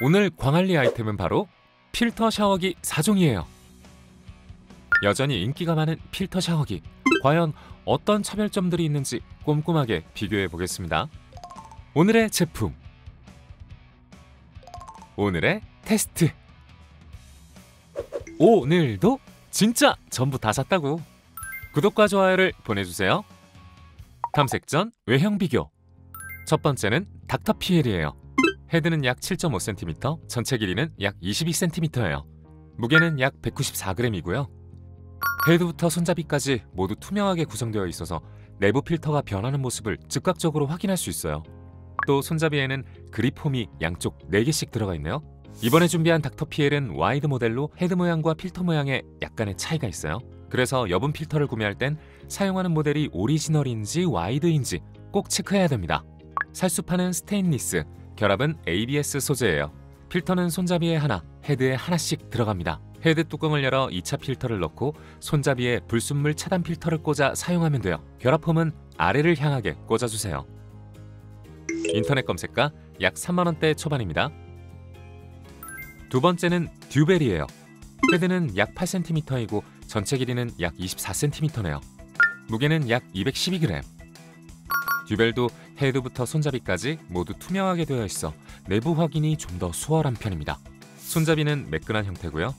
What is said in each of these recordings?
오늘 광안리 아이템은 바로 필터 샤워기 4종이에요. 여전히 인기가 많은 필터 샤워기, 과연 어떤 차별점들이 있는지 꼼꼼하게 비교해 보겠습니다. 오늘의 제품, 오늘의 테스트. 오늘도 진짜 전부 다 샀다고. 구독과 좋아요를 보내주세요. 탐색전 외형 비교. 첫 번째는 닥터피엘이에요. 헤드는 약 7.5cm, 전체 길이는 약 22cm예요. 무게는 약 194g이고요. 헤드부터 손잡이까지 모두 투명하게 구성되어 있어서 내부 필터가 변하는 모습을 즉각적으로 확인할 수 있어요. 또 손잡이에는 그립 홈이 양쪽 4개씩 들어가 있네요. 이번에 준비한 닥터피엘은 와이드 모델로 헤드 모양과 필터 모양에 약간의 차이가 있어요. 그래서 여분 필터를 구매할 땐 사용하는 모델이 오리지널인지 와이드인지 꼭 체크해야 됩니다. 살수판은 스테인리스, 결합은 ABS 소재예요. 필터는 손잡이에 하나, 헤드에 하나씩 들어갑니다. 헤드 뚜껑을 열어 2차 필터를 넣고 손잡이에 불순물 차단 필터를 꽂아 사용하면 돼요. 결합홈은 아래를 향하게 꽂아주세요. 인터넷 검색가 약 3만원대 초반입니다. 두 번째는 듀벨이에요. 헤드는 약 8cm이고 전체 길이는 약 24cm네요. 무게는 약 212g. 듀벨도 헤드부터 손잡이까지 모두 투명하게 되어 있어 내부 확인이 좀 더 수월한 편입니다. 손잡이는 매끈한 형태고요.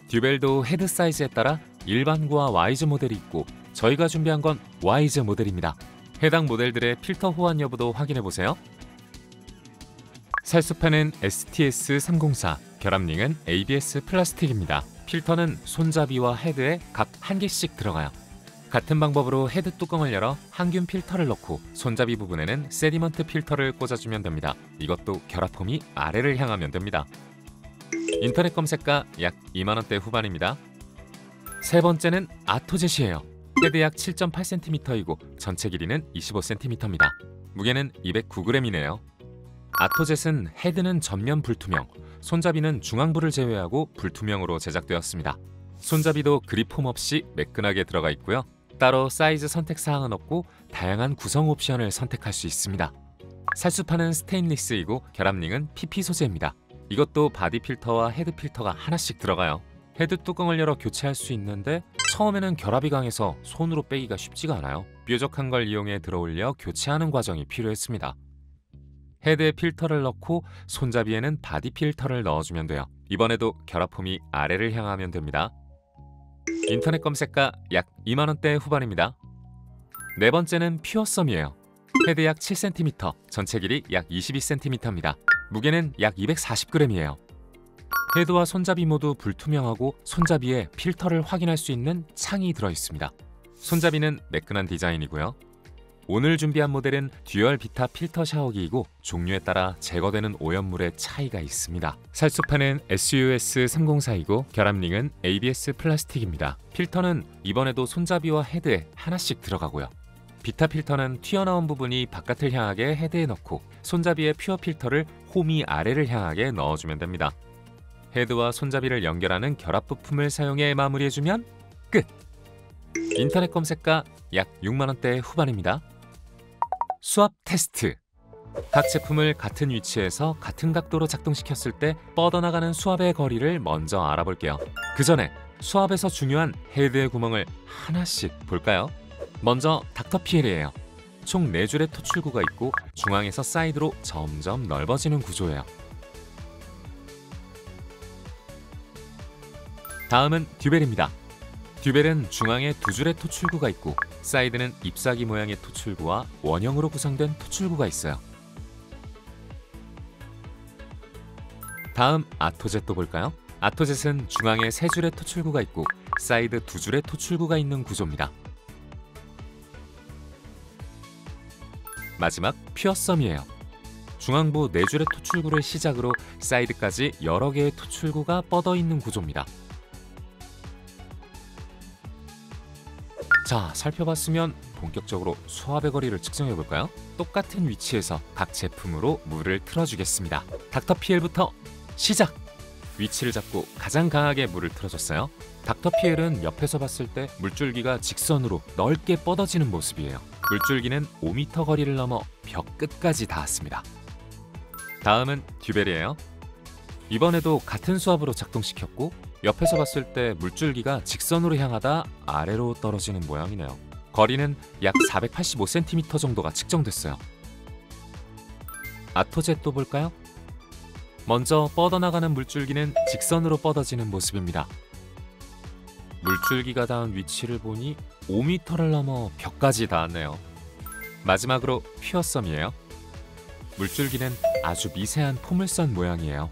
듀벨도 헤드 사이즈에 따라 일반과 와이즈 모델이 있고 저희가 준비한 건 와이즈 모델입니다. 해당 모델들의 필터 호환 여부도 확인해보세요. 살수판은 STS304, 결합링은 ABS 플라스틱입니다. 필터는 손잡이와 헤드에 각 1개씩 들어가요. 같은 방법으로 헤드 뚜껑을 열어 항균 필터를 넣고 손잡이 부분에는 세디먼트 필터를 꽂아주면 됩니다. 이것도 결합홈이 아래를 향하면 됩니다. 인터넷 검색가 약 2만원대 후반입니다. 세 번째는 아토젯이에요. 헤드 약 7.8cm이고 전체 길이는 25cm입니다. 무게는 209g이네요. 아토젯은 헤드는 전면 불투명, 손잡이는 중앙부를 제외하고 불투명으로 제작되었습니다. 손잡이도 그립홈 없이 매끈하게 들어가 있고요. 따로 사이즈 선택 사항은 없고 다양한 구성 옵션을 선택할 수 있습니다. 살수판은 스테인리스이고 결합링은 PP 소재입니다. 이것도 바디 필터와 헤드 필터가 하나씩 들어가요. 헤드 뚜껑을 열어 교체할 수 있는데 처음에는 결합이 강해서 손으로 빼기가 쉽지가 않아요. 뾰족한 걸 이용해 들어올려 교체하는 과정이 필요했습니다. 헤드에 필터를 넣고 손잡이에는 바디 필터를 넣어주면 돼요. 이번에도 결합홈이 아래를 향하면 됩니다. 인터넷 검색가 약 2만원대 후반입니다. 네 번째는 퓨어썸이에요. 헤드 약 7cm, 전체 길이 약 22cm입니다. 무게는 약 240g이에요. 헤드와 손잡이 모두 불투명하고 손잡이에 필터를 확인할 수 있는 창이 들어있습니다. 손잡이는 매끈한 디자인이고요. 오늘 준비한 모델은 듀얼 비타 필터 샤워기이고 종류에 따라 제거되는 오염물의 차이가 있습니다. 살수판은 SUS304이고 결합링은 ABS 플라스틱입니다. 필터는 이번에도 손잡이와 헤드에 하나씩 들어가고요. 비타 필터는 튀어나온 부분이 바깥을 향하게 헤드에 넣고 손잡이에 퓨어 필터를 홈이 아래를 향하게 넣어주면 됩니다. 헤드와 손잡이를 연결하는 결합 부품을 사용해 마무리해주면 끝! 인터넷 검색가 약 6만원대 후반입니다. 수압 테스트. 각 제품을 같은 위치에서 같은 각도로 작동시켰을 때 뻗어나가는 수압의 거리를 먼저 알아볼게요. 그 전에 수압에서 중요한 헤드의 구멍을 하나씩 볼까요? 먼저 닥터피엘이에요. 총 4줄의 토출구가 있고 중앙에서 사이드로 점점 넓어지는 구조예요. 다음은 듀벨입니다. 듀벨은 중앙에 2줄의 토출구가 있고 사이드는 잎사귀 모양의 토출구와 원형으로 구성된 토출구가 있어요. 다음 아토젯도 볼까요? 아토젯은 중앙에 3줄의 토출구가 있고 사이드 2줄의 토출구가 있는 구조입니다. 마지막 퓨어썸이에요. 중앙부 4줄의 토출구를 시작으로 사이드까지 여러 개의 토출구가 뻗어 있는 구조입니다. 자, 살펴봤으면 본격적으로 수압의 거리를 측정해 볼까요? 똑같은 위치에서 각 제품으로 물을 틀어주겠습니다. 닥터피엘부터 시작! 위치를 잡고 가장 강하게 물을 틀어줬어요. 닥터피엘은 옆에서 봤을 때 물줄기가 직선으로 넓게 뻗어지는 모습이에요. 물줄기는 5m 거리를 넘어 벽 끝까지 닿았습니다. 다음은 듀벨이에요. 이번에도 같은 수압으로 작동시켰고 옆에서 봤을 때 물줄기가 직선으로 향하다 아래로 떨어지는 모양이네요. 거리는 약 485cm 정도가 측정됐어요. 아토젯도 볼까요? 먼저 뻗어나가는 물줄기는 직선으로 뻗어지는 모습입니다. 물줄기가 닿은 위치를 보니 5m를 넘어 벽까지 닿았네요. 마지막으로 퓨어썸이에요. 물줄기는 아주 미세한 포물선 모양이에요.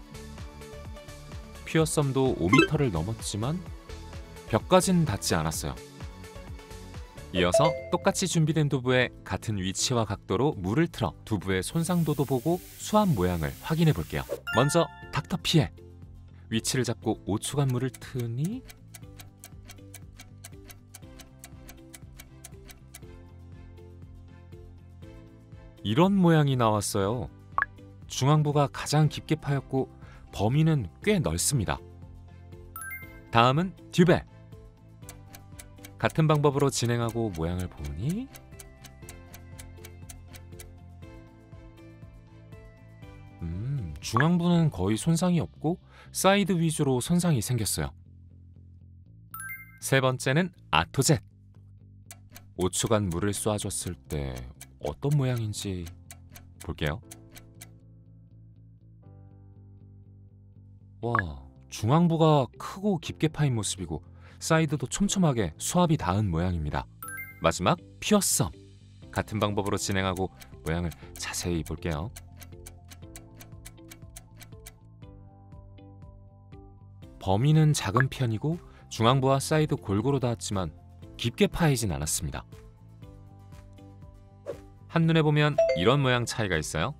퓨어썸도 5m를 넘었지만 벽까지는 닿지 않았어요. 이어서 똑같이 준비된 두부에 같은 위치와 각도로 물을 틀어 두부의 손상도도 보고 수압 모양을 확인해 볼게요. 먼저 닥터피엘. 위치를 잡고 5초간 물을 트니 이런 모양이 나왔어요. 중앙부가 가장 깊게 파였고 범위는 꽤 넓습니다. 다음은 듀벨. 같은 방법으로 진행하고 모양을 보니 중앙부는 거의 손상이 없고 사이드 위주로 손상이 생겼어요. 세 번째는 아토젯. 5초간 물을 쏴줬을 때 어떤 모양인지 볼게요. 와, 중앙부가 크고 깊게 파인 모습이고 사이드도 촘촘하게 수압이 닿은 모양입니다. 마지막 퓨어썸. 같은 방법으로 진행하고 모양을 자세히 볼게요. 범위는 작은 편이고 중앙부와 사이드 골고루 닿았지만 깊게 파이진 않았습니다. 한눈에 보면 이런 모양 차이가 있어요.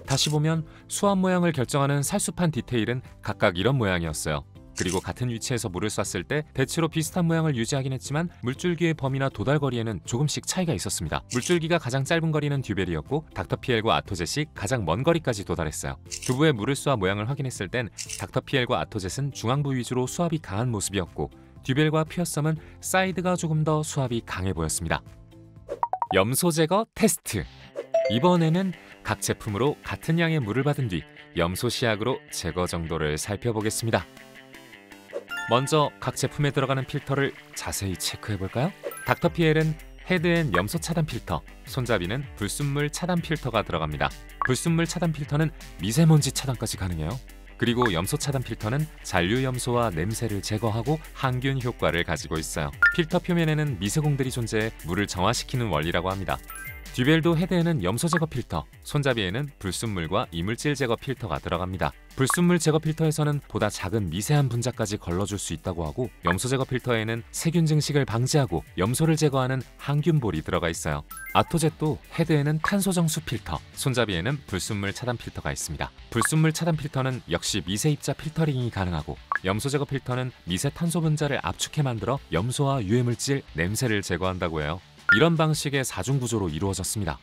다시 보면 수압 모양을 결정하는 살수판 디테일은 각각 이런 모양이었어요. 그리고 같은 위치에서 물을 쐈을 때 대체로 비슷한 모양을 유지하긴 했지만 물줄기의 범위나 도달 거리에는 조금씩 차이가 있었습니다. 물줄기가 가장 짧은 거리는 듀벨이었고 닥터피엘과 아토젯이 가장 먼 거리까지 도달했어요. 두부에 물을 쏘아 모양을 확인했을 땐 닥터피엘과 아토젯은 중앙부 위주로 수압이 강한 모습이었고 듀벨과 퓨어썸은 사이드가 조금 더 수압이 강해 보였습니다. 염소 제거 테스트. 이번에는 각 제품으로 같은 양의 물을 받은 뒤 염소 시약으로 제거 정도를 살펴보겠습니다. 먼저 각 제품에 들어가는 필터를 자세히 체크해 볼까요? 닥터피엘은 헤드엔 염소 차단 필터, 손잡이는 불순물 차단 필터가 들어갑니다. 불순물 차단 필터는 미세먼지 차단까지 가능해요. 그리고 염소 차단 필터는 잔류 염소와 냄새를 제거하고 항균 효과를 가지고 있어요. 필터 표면에는 미세공들이 존재해 물을 정화시키는 원리라고 합니다. 듀벨도 헤드에는 염소 제거 필터, 손잡이에는 불순물과 이물질 제거 필터가 들어갑니다. 불순물 제거 필터에서는 보다 작은 미세한 분자까지 걸러줄 수 있다고 하고 염소 제거 필터에는 세균 증식을 방지하고 염소를 제거하는 항균볼이 들어가 있어요. 아토젯도 헤드에는 탄소 정수 필터, 손잡이에는 불순물 차단 필터가 있습니다. 불순물 차단 필터는 역시 미세 입자 필터링이 가능하고 염소 제거 필터는 미세 탄소 분자를 압축해 만들어 염소와 유해물질, 냄새를 제거한다고 해요. 이런 방식의 사중 구조로 이루어졌습니다.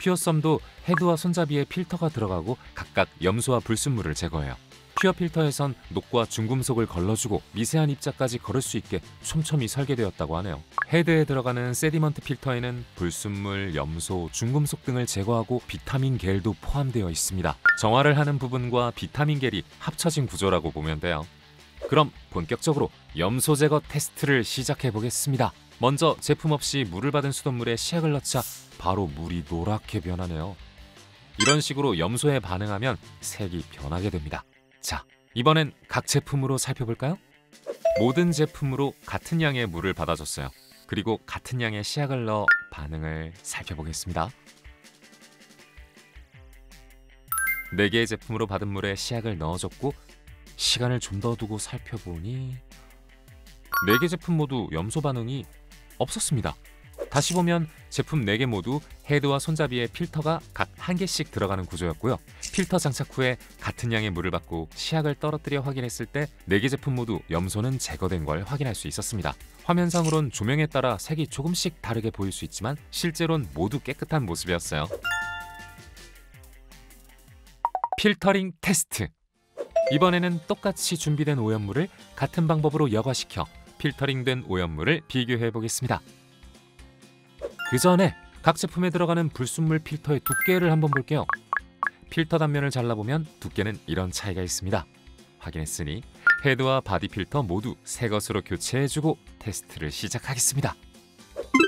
퓨어썸도 헤드와 손잡이에 필터가 들어가고 각각 염소와 불순물을 제거해요. 퓨어 필터에선 녹과 중금속을 걸러주고 미세한 입자까지 걸을 수 있게 촘촘히 설계되었다고 하네요. 헤드에 들어가는 세디먼트 필터에는 불순물, 염소, 중금속 등을 제거하고 비타민 겔도 포함되어 있습니다. 정화를 하는 부분과 비타민 겔이 합쳐진 구조라고 보면 돼요. 그럼 본격적으로 염소 제거 테스트를 시작해 보겠습니다. 먼저 제품 없이 물을 받은 수돗물에 시약을 넣자 바로 물이 노랗게 변하네요. 이런 식으로 염소에 반응하면 색이 변하게 됩니다. 자, 이번엔 각 제품으로 살펴볼까요? 모든 제품으로 같은 양의 물을 받아줬어요. 그리고 같은 양의 시약을 넣어 반응을 살펴보겠습니다. 4개의 제품으로 받은 물에 시약을 넣어줬고 시간을 좀 더 두고 살펴보니 4개 제품 모두 염소 반응이 없었습니다. 다시 보면 제품 4개 모두 헤드와 손잡이에 필터가 각 1개씩 들어가는 구조였고요. 필터 장착 후에 같은 양의 물을 받고 시약을 떨어뜨려 확인했을 때 4개 제품 모두 염소는 제거된 걸 확인할 수 있었습니다. 화면상으론 조명에 따라 색이 조금씩 다르게 보일 수 있지만 실제로는 모두 깨끗한 모습이었어요. 필터링 테스트. 이번에는 똑같이 준비된 오염물을 같은 방법으로 여과시켜 필터링된 오염물을 비교해 보겠습니다. 그 전에 각 제품에 들어가는 불순물 필터의 두께를 한번 볼게요. 필터 단면을 잘라보면 두께는 이런 차이가 있습니다. 확인했으니 헤드와 바디 필터 모두 새 것으로 교체해주고 테스트를 시작하겠습니다.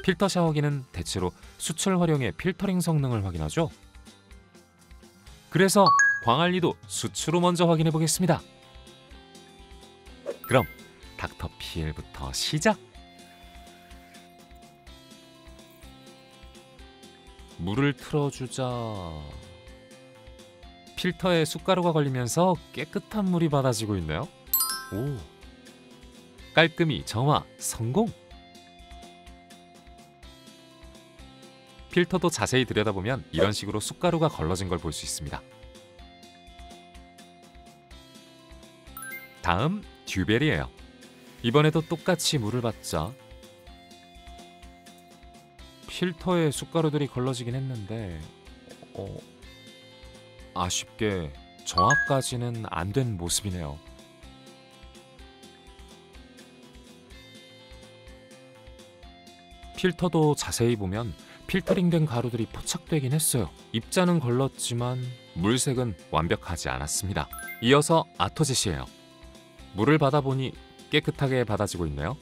필터 샤워기는 대체로 수출 활용의 필터링 성능을 확인하죠. 그래서 광안리도 수출로 먼저 확인해 보겠습니다. 그럼 닥터피엘부터 시작! 물을 틀어주자. 필터에 숯가루가 걸리면서 깨끗한 물이 받아지고 있네요. 오, 깔끔히 정화 성공! 필터도 자세히 들여다보면 이런 식으로 숯가루가 걸러진 걸 볼 수 있습니다. 다음 듀벨이에요. 이번에도 똑같이 물을 받자 필터에 숯가루들이 걸러지긴 했는데 아쉽게 정화까지는 안 된 모습이네요. 필터도 자세히 보면 필터링된 가루들이 포착되긴 했어요. 입자는 걸렀지만 물색은 완벽하지 않았습니다. 이어서 아토젯이에요. 물을 받아보니 깨끗하게 받아지고 있네요.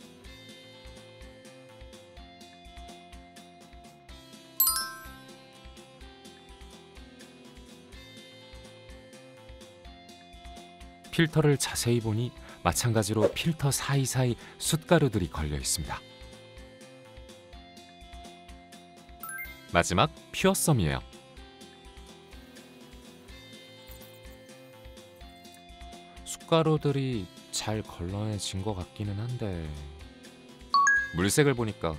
필터를 자세히 보니 마찬가지로 필터 사이사이 숯가루들이 걸려 있습니다. 마지막 퓨어썸이에요. 숯가루들이 잘 걸러내진 것 같기는 한데 물색을 보니까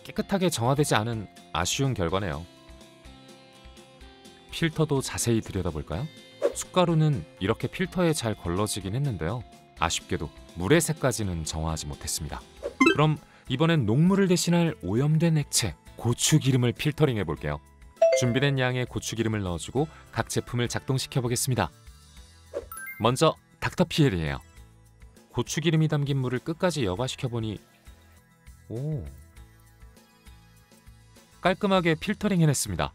깨끗하게 정화되지 않은 아쉬운 결과네요. 필터도 자세히 들여다볼까요? 숯가루는 이렇게 필터에 잘 걸러지긴 했는데요. 아쉽게도 물의 색까지는 정화하지 못했습니다. 그럼 이번엔 녹물을 대신할 오염된 액체 고추기름을 필터링 해볼게요. 준비된 양의 고추기름을 넣어주고 각 제품을 작동시켜 보겠습니다. 먼저 닥터피엘이에요. 고추기름이 담긴 물을 끝까지 여과시켜보니 깔끔하게 필터링 해냈습니다.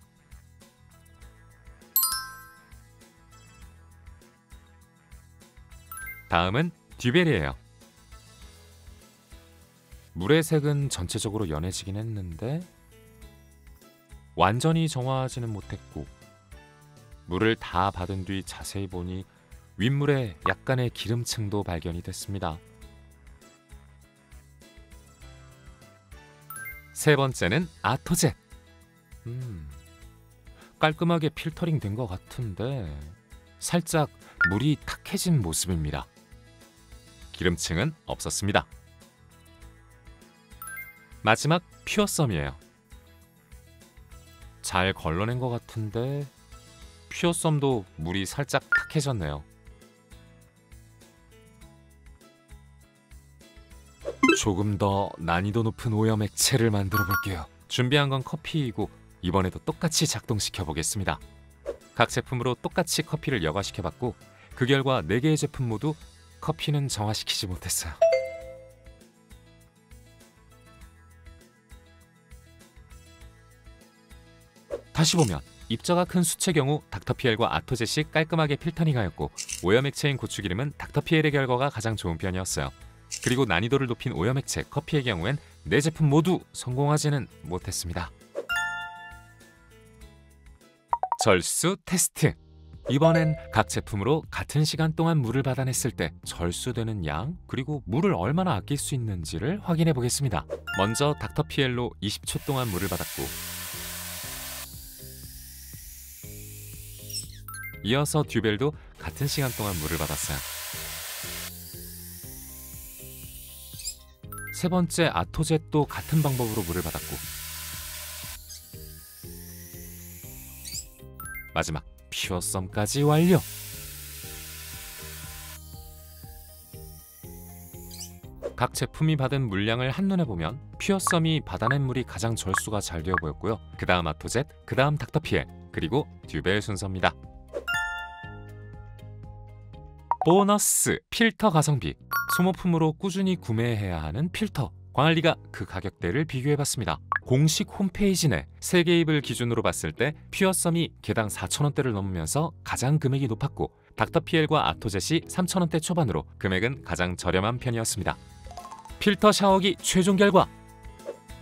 다음은 듀벨이에요. 물의 색은 전체적으로 연해지긴 했는데 완전히 정화하지는 못했고 물을 다 받은 뒤 자세히 보니 윗물에 약간의 기름층도 발견이 됐습니다. 세 번째는 아토젯. 깔끔하게 필터링 된 것 같은데 살짝 물이 탁해진 모습입니다. 기름층은 없었습니다. 마지막 퓨어썸이에요. 잘 걸러낸 것 같은데 퓨어썸도 물이 살짝 탁해졌네요. 조금 더 난이도 높은 오염 액체를 만들어 볼게요. 준비한 건 커피이고 이번에도 똑같이 작동시켜 보겠습니다. 각 제품으로 똑같이 커피를 여과시켜 봤고 그 결과 4개의 제품 모두 커피는 정화시키지 못했어요. 다시 보면 입자가 큰 숯의 경우 닥터피엘과 아토젯이 깔끔하게 필터링하였고 오염 액체인 고추기름은 닥터피엘의 결과가 가장 좋은 편이었어요. 그리고 난이도를 높인 오염 액체 커피의 경우엔 4제품 모두 성공하지는 못했습니다. 절수 테스트. 이번엔 각 제품으로 같은 시간 동안 물을 받아냈을 때 절수되는 양 그리고 물을 얼마나 아낄 수 있는지를 확인해 보겠습니다. 먼저 닥터피엘로 20초 동안 물을 받았고 이어서 듀벨도 같은 시간 동안 물을 받았어요. 세 번째 아토젯도 같은 방법으로 물을 받았고 마지막 퓨어썸까지 완료! 각 제품이 받은 물량을 한눈에 보면 퓨어썸이 받아낸 물이 가장 절수가 잘 되어 보였고요. 그 다음 아토젯, 그 다음 닥터피엘, 그리고 듀벨 순서입니다. 보너스 필터 가성비. 소모품으로 꾸준히 구매해야 하는 필터. 광안리가 그 가격대를 비교해봤습니다. 공식 홈페이지 내 세계 입을 기준으로 봤을 때 퓨어썸이 개당 4,000원대를 넘으면서 가장 금액이 높았고, 닥터피엘과 아토젯이 3,000원대 초반으로 금액은 가장 저렴한 편이었습니다. 필터 샤워기 최종 결과.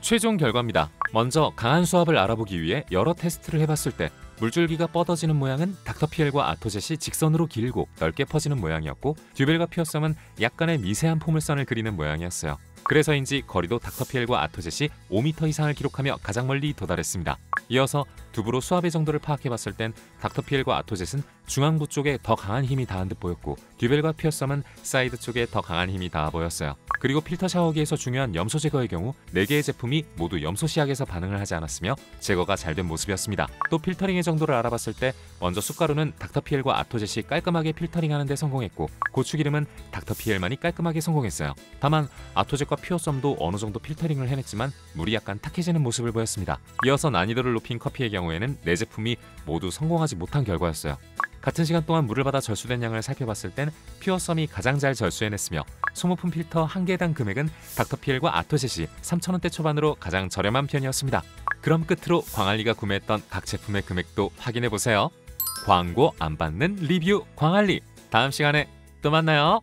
최종 결과입니다. 먼저 강한 수압을 알아보기 위해 여러 테스트를 해봤을 때 물줄기가 뻗어지는 모양은 닥터피엘과 아토젯이 직선으로 길고 넓게 퍼지는 모양이었고, 듀벨과 퓨어썸은 약간의 미세한 포물선을 그리는 모양이었어요. 그래서인지 거리도 닥터피엘과 아토젯이 5m 이상을 기록하며 가장 멀리 도달했습니다. 이어서 두부로 수압의 정도를 파악해봤을 땐 닥터피엘과 아토젯은 중앙부 쪽에 더 강한 힘이 닿은 듯 보였고, 듀벨과 퓨어썸은 사이드 쪽에 더 강한 힘이 닿아 보였어요. 그리고 필터 샤워기에서 중요한 염소 제거의 경우 4개의 제품이 모두 염소 시약에서 반응을 하지 않았으며 제거가 잘 된 모습이었습니다. 또 필터링의 정도를 알아봤을 때 먼저 숯가루는 닥터피엘과 아토젯이 깔끔하게 필터링하는 데 성공했고, 고추기름은 닥터피엘만이 깔끔하게 성공했어요. 다만 아토젯과 퓨어썸도 어느 정도 필터링을 해냈지만 물이 약간 탁해지는 모습을 보였습니다. 이어서 난이도를 높인 커피의 경우에는 4제품이 모두 성공하지 못한 결과였어요. 같은 시간 동안 물을 받아 절수된 양을 살펴봤을 땐 퓨어썸이 가장 잘 절수해냈으며, 소모품 필터 1개당 금액은 닥터피엘과 아토젯이 3,000원대 초반으로 가장 저렴한 편이었습니다. 그럼 끝으로 광안리가 구매했던 각 제품의 금액도 확인해보세요. 광고 안 받는 리뷰 광안리. 다음 시간에 또 만나요.